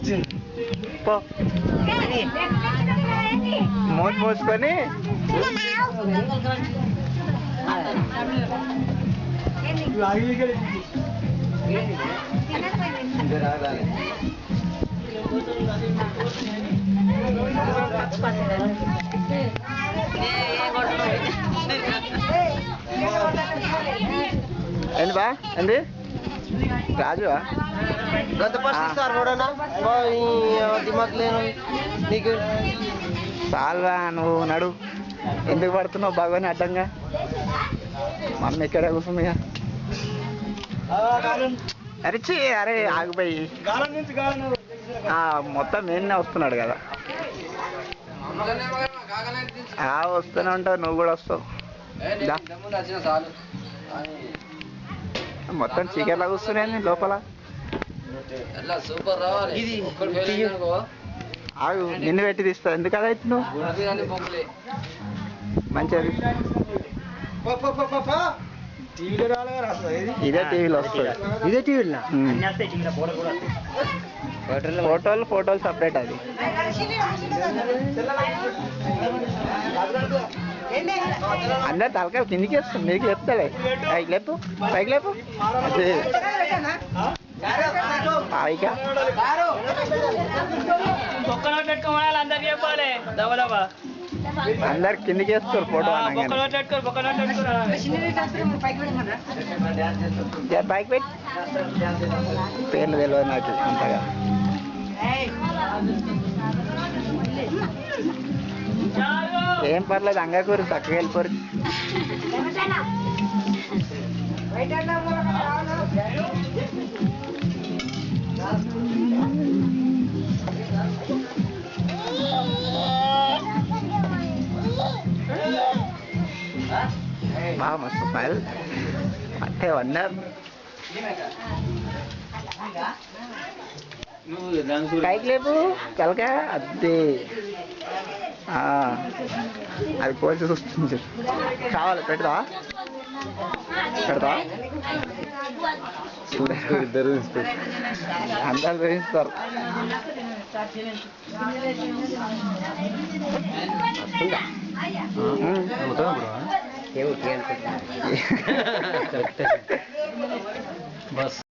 పో మూతి మూసుకొని ఏంది బా ఏంది రాజువా గత ఫస్ట్ ఇస్తారు చూడనా దిమాక్ లేను నీకు చాలువా నువ్వు నడు ఎందుకు పడుతున్నావు బాగానే అడ్డంగా మమ్మీ ఇక్కడే కూర్చుంది అరిచి అరే ఆగిపోయి మొత్తం నేనే వస్తున్నాడు కదా వస్తూనే ఉంటావు నువ్వు కూడా వస్తావు మొత్తం చీకట్లా కూర్చున్నాయి లోపల ఆగు నిన్ను పెట్టి తీస్తావు ఎందుకు అలా అయితే నువ్వు మంచిది ఇదే టీవీలో వస్తుంది ఇదే టీవీలో ఫోటోలు సపరేట్ అది అందరు తలకాయ కిందికి వేస్తుంది మీకు చెప్తాడే పైకి లేపు పైకి లేపు అదే పైగా అందరు కిందికి వేస్తారు ఫోటో పైకి పెట్టి పేర్లు తెలియదు నాకు అంతగా ఏం పర్లేదు అంగాకూరి చక్కగా వెళ్ళిపోరు బాగా మస్తు స్మైల్ అంటే వన్నారు పైకి లేపు కలక అదే అది కోసి చూస్తుంది కావాలి పెడతా పెడతా ఇద్దరు అందరు చూపిస్తారు బస్